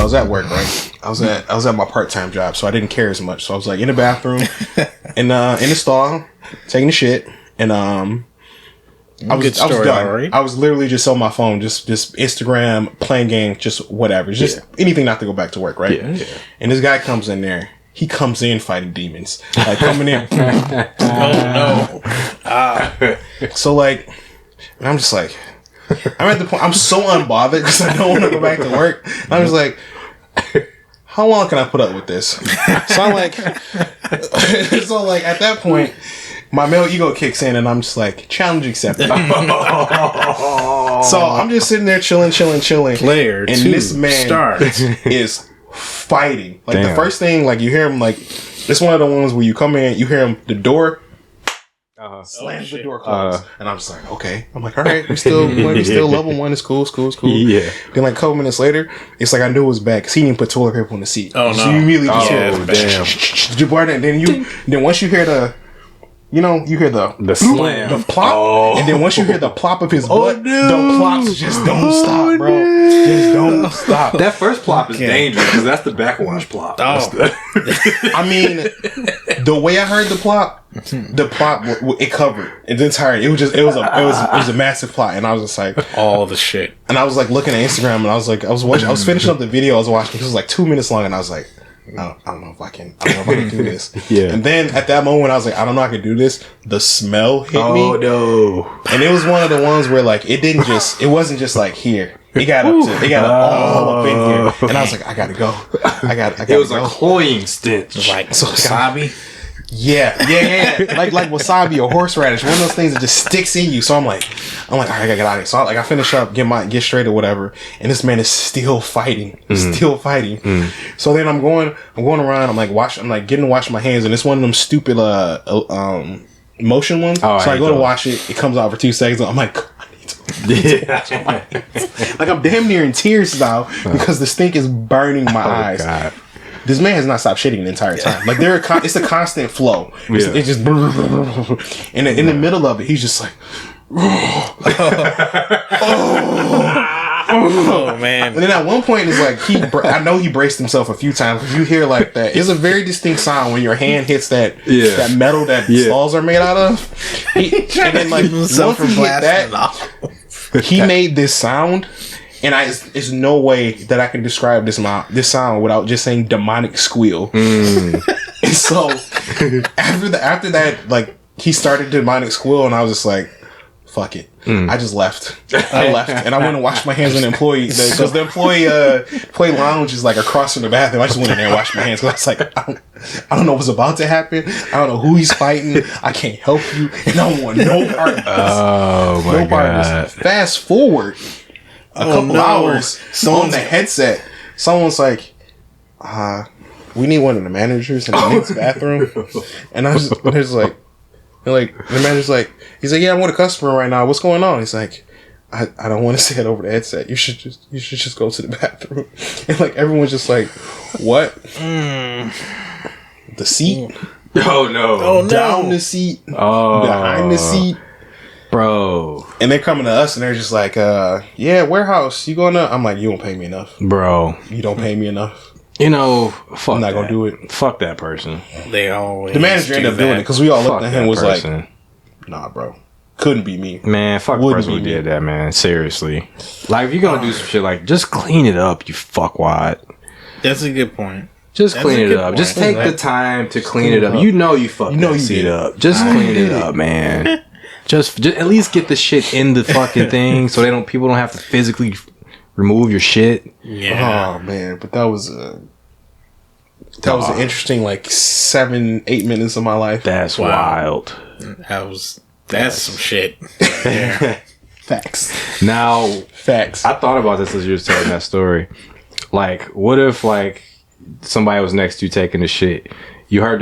So I was at work, right? I was at my part-time job, so I didn't care as much. So I was like in the bathroom, in the stall, taking a shit, and I was done. Right? I was literally just on my phone, just Instagram, playing games, just whatever, just anything not to go back to work, right? Yeah. And this guy comes in there. He comes in fighting demons, like coming in. Oh no! So like, and I'm just like, I'm at the point. I'm so unbothered because I don't want to go back to work. And I'm just like, how long can I put up with this? So I'm like, at that point, my male ego kicks in, and I'm just like, challenge accepted. So I'm just sitting there chilling. Player and this man is fighting. Like the first thing, like you hear him, like it's one of the ones where you come in, you hear him, the door slams the door closed, and I'm just like, okay. I'm like, all right, we still level 1. It's cool. Yeah. Then like a couple minutes later, it's like I knew it was bad because he didn't put toilet paper on the seat. Oh no! So you immediately just hear, and then once you hear the. You know, you hear the slam, the plop, and then once you hear the plop of his butt, the plops just don't stop, bro. Just don't stop. That first plop is dangerous because that's the backwash plop. I mean, the way I heard the plop, it covered its entire. It was a massive plot, and I was just like, all the shit. And I was like looking at Instagram, and I was like, I was finishing up the video I was watching. It was like 2 minutes long, and I was like, I don't know if I can do this. Yeah. And then at that moment, I was like, I don't know if I can do this. The smell hit me. Oh no! And it was one of the ones where like it wasn't just like here. It got all up in here, and I was like, I gotta go. I got. It was a cloying stench, like wasabi. Yeah. like wasabi or horseradish, one of those things that just sticks in you. So I'm like, all right, I gotta get out of here. So I finish up, get straight or whatever, and this man is still fighting, So then I'm going around. I'm like getting to wash my hands, and it's one of them stupid motion ones. So I go to wash it. It comes out for 2 seconds. I'm like, I need to wash my hands. Like I'm damn near in tears now because the stink is burning my eyes. God. This man has not stopped shitting the entire time. Like it's a constant flow. It's just, and in the middle of it, he's just like, oh man. And then at one point, it's like I know he braced himself a few times. You hear like that. It's a very distinct sound when your hand hits that metal that stalls are made out of. And then like once he hit that, he made this sound. And there's no way that I can describe this sound without just saying demonic squeal. And so after that, like he started demonic squeal, and I was just like, "Fuck it." I just left. I left, and I went and washed my hands in the employee because the employee lounge is like across from the bathroom. I just went in there and washed my hands because I was like, I don't know what's about to happen. I don't know who he's fighting. I can't help you, and I don't want no part of this. Oh my god! Fast forward. A couple hours on the headset, someone's like, we need one of the managers in the next bathroom. And I was like, the manager's like, he's like, yeah, I want a customer right now. What's going on? He's like, I don't want to say it over the headset. You should just go to the bathroom. And like everyone's just like, what? The seat? Oh no! Down the seat? Behind the seat? Bro. And they're coming to us and they're just like, yeah, warehouse, you going to? I'm like, you don't pay me enough. Bro. You don't pay me enough. You know, fuck I'm not going to do it. Fuck that person. They always. The manager ended up doing it because we all looked at him and was like, nah, bro. Couldn't be me. Man, fuck the person who did that, man. Seriously. Like, if you're going to do some shit, like, just clean it up, you fuckwad. That's a good point. Just clean it up. Just take the time to clean it up. You know you fucked that seat up. Just clean it up, man. Just at least get the shit in the fucking thing so people don't have to physically remove your shit. Yeah. Oh man, but that was an interesting like 7-8 minutes of my life. That's wild. That's some shit. Yeah. Facts. Now, facts. I thought about this as you were telling that story. Like, what if like somebody was next to you taking a shit? You heard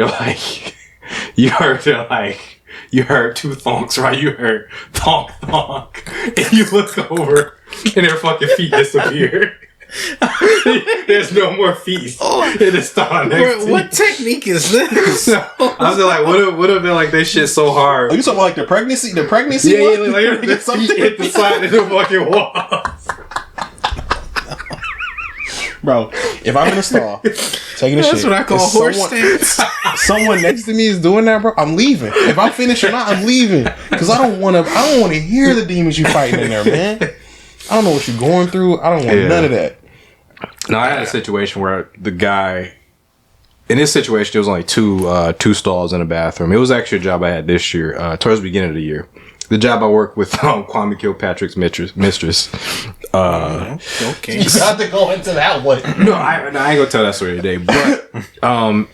you heard two thonks, right? You heard thonk thonk, and you look over, and their fucking feet disappear. There's no more feet. It is next to you. What technique is this? I was like, what if they're like, they shit so hard? Are you talking about like the pregnancy? The pregnancy? Yeah, like the feet hit the side of the fucking wall. Bro, if I'm in a stall taking a shit, that's what I call horse stance. Someone next to me is doing that, bro. I'm leaving. If I finish or not, I'm leaving because I don't want to hear the demons you fighting in there, man. I don't know what you're going through. I don't want none of that. No, I had a situation where the guy. In this situation, there was only two stalls in a bathroom. It was actually a job I had this year, towards the beginning of the year. The job I worked with Kwame Kilpatrick's mistress. Okay. You got to go into that one. No, I ain't gonna tell that story today. But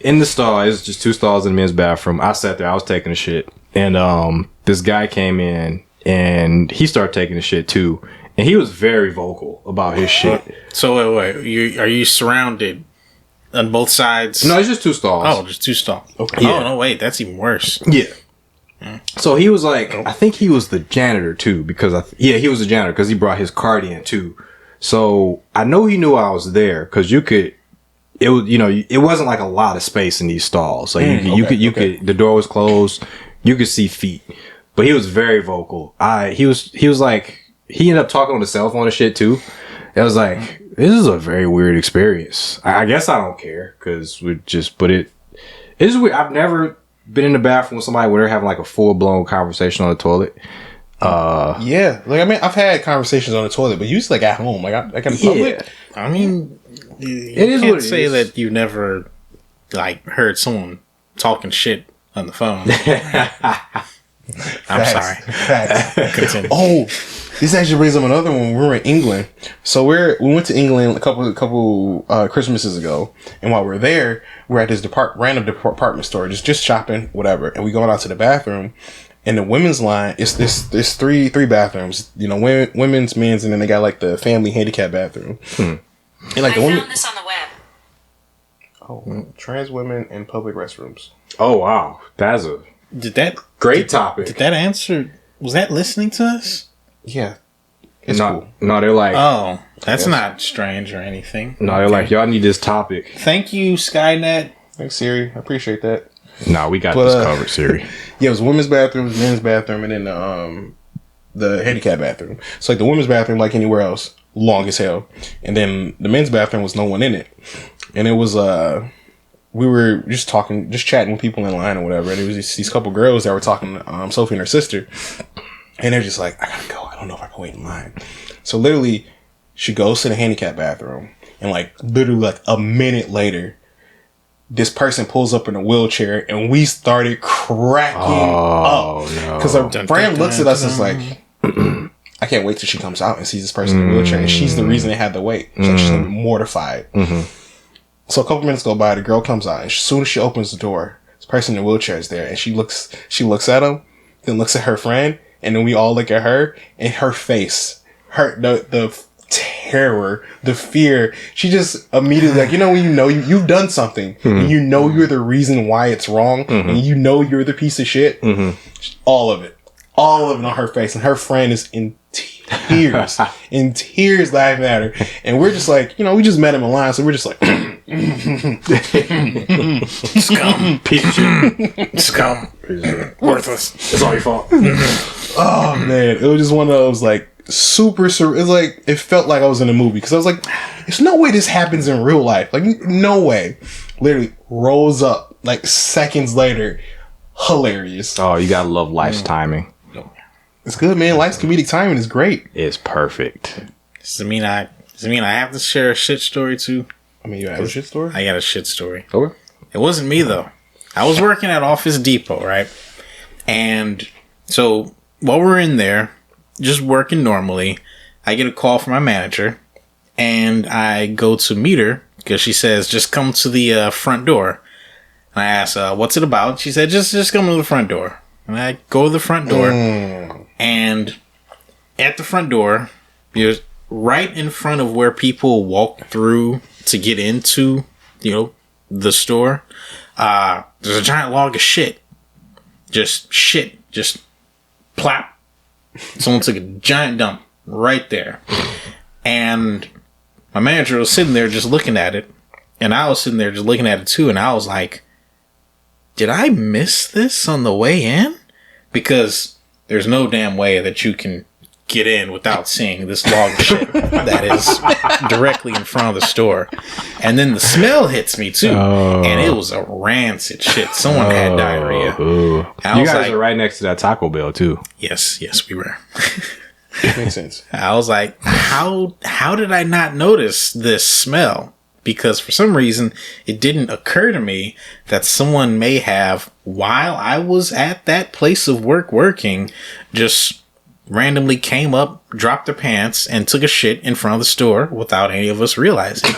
in the stall, it's just two stalls in the men's bathroom. I sat there, I was taking a shit. And this guy came in and he started taking a shit too. And he was very vocal about his shit. So wait, are you surrounded on both sides? No, it's just two stalls. Oh, just two stalls. Okay. Yeah. Oh no, wait, that's even worse. Yeah. So he was like, I think he was the janitor too, because he was the janitor because he brought his card in too. So I know he knew I was there because it wasn't like a lot of space in these stalls. Like you could, the door was closed, you could see feet, but he was very vocal. He was like, he ended up talking on the cell phone and shit too. I was like, this is a very weird experience. I guess I don't care because it is weird. I've never been in the bathroom with somebody where they're having like a full blown conversation on the toilet. Yeah, like I mean, I've had conversations on the toilet, but usually like at home, like in public. I mean, you can't say that you never like heard someone talking shit on the phone. I'm sorry. Facts. Oh, this actually brings up another one. We were in England, so we went to England a couple Christmases ago, and while we're there, we're at this random department store, just shopping, whatever, and we going out to the bathroom. In the women's line, there's three bathrooms, women's, men's, and then they got like the family handicap bathroom. And like I found this on the web. Oh, trans women in public restrooms. Oh wow, that's a great topic. Did that answer? Was that listening to us? Yeah, it's cool. No, they're like, oh, that's not strange or anything. No, they're like, y'all need this topic. Thank you, Skynet. Thanks, Siri. I appreciate that. No, we got this covered, Siri. Yeah, it was women's bathroom, men's bathroom, and then the handicap bathroom. So like the women's bathroom, like anywhere else, long as hell, and then the men's bathroom was no one in it, and it was we were just chatting with people in line or whatever, and it was these couple girls that were talking to Sophie and her sister, and they're just like, I gotta go. I don't know if I can wait in line. So literally, she goes to the handicap bathroom, and like literally like a minute later, this person pulls up in a wheelchair and we started cracking up because her friend looks at us and is like, I can't wait till she comes out and sees this person in a wheelchair, and she's the reason they had to wait. She's like mortified. So a couple minutes go by, the girl comes out, and as soon as she opens the door, this person in the wheelchair is there, and she looks at him, then looks at her friend, and then we all look at her, and her face, the terror, the fear, she just immediately like, when you've done something, and you're the reason why it's wrong, and you're the piece of shit, all of it on her face, and her friend is in tears laughing at her, and we're just like, we just met him in line, so we're just like scum, piece of shit, scum, worthless, it's all your fault. Oh man, it was just one of those like super it's like it felt like I was in a movie, because I was like, there's no way this happens in real life, like no way. Literally rolls up like seconds later. Hilarious. Oh, you gotta love life's timing. It's good, man. Life's comedic timing is great. It's perfect. Does it mean I have to share a shit story too? I mean, you have a shit story? I got a shit story. Okay. It wasn't me though. I was working at Office Depot, right? And so while we're in there, just working normally, I get a call from my manager, and I go to meet her because she says, just come to the front door. And I asked, what's it about? She said, just come to the front door. And I go to the front door, and at the front door, you're right in front of where people walk through to get into, the store. There's a giant log of shit. Just plop. Someone took a giant dump right there. And my manager was sitting there just looking at it. And I was sitting there just looking at it too. And I was like, did I miss this on the way in? Because there's no damn way that you can get in without seeing this log of shit that is directly in front of the store. And then the smell hits me too. And it was a rancid shit. Someone had diarrhea. You guys are right next to that Taco Bell too. Yes, we were. Makes sense. I was like, how did I not notice this smell? Because for some reason, it didn't occur to me that someone may have, while I was at that place of work working, just randomly came up, dropped their pants, and took a shit in front of the store without any of us realizing.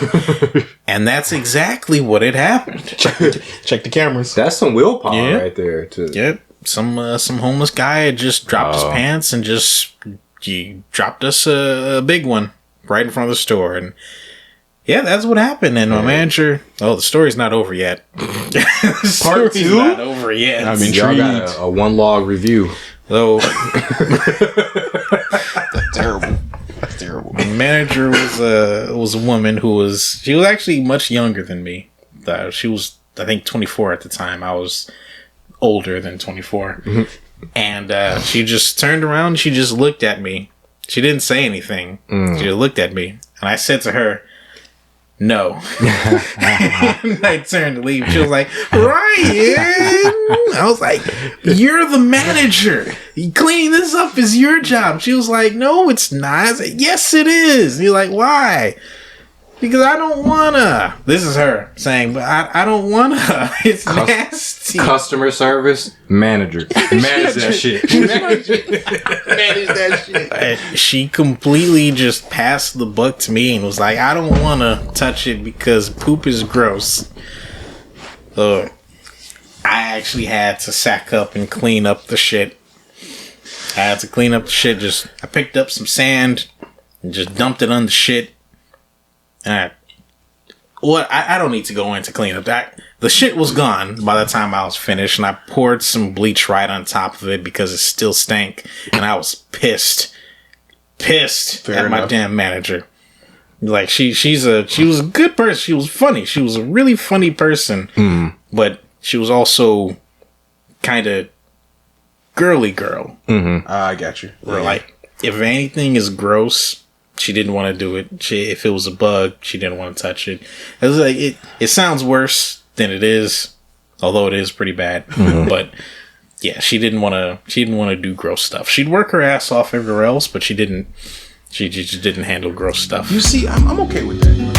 And that's exactly what had happened. Check the cameras. That's some willpower right there. Yep. Some homeless guy had just dropped his pants and he dropped us a big one right in front of the store. And yeah, that's what happened. And my manager, the story's not over yet. Part 2? Not over yet. I mean, y'all got a one log review. So That's terrible. That's terrible. My manager was a woman who was actually much younger than me. She was, I think, 24 at the time. I was older than 24. Mm-hmm. And she just turned around and she just looked at me. She didn't say anything. She just looked at me. And I said to her, no. And I turned to leave. She was like, Ryan! I was like, you're the manager. Cleaning this up is your job. She was like, no, it's not. I said, yes, it is. And you're like, why? Because I don't wanna. This is her saying, but I don't wanna. It's nasty. Customer service manager. Manage that shit. Manage that shit. She completely just passed the buck to me and was like, I don't wanna touch it because poop is gross. So I actually had to sack up and clean up the shit. I had to clean up the shit. I picked up some sand and just dumped it on the shit. And I don't need to go in to clean up that. The shit was gone by the time I was finished, and I poured some bleach right on top of it because it still stank, and I was pissed at my damn manager. Like she was a good person. She was funny. She was a really funny person, but she was also kind of girly girl. I got you. Where like if anything is gross, she didn't want to do it. If it was a bug, she didn't want to touch it. It was like it sounds worse than it is, although it is pretty bad. But yeah, she didn't want to do gross stuff. She'd work her ass off everywhere else, but she just didn't handle gross stuff. You see, I'm okay with that.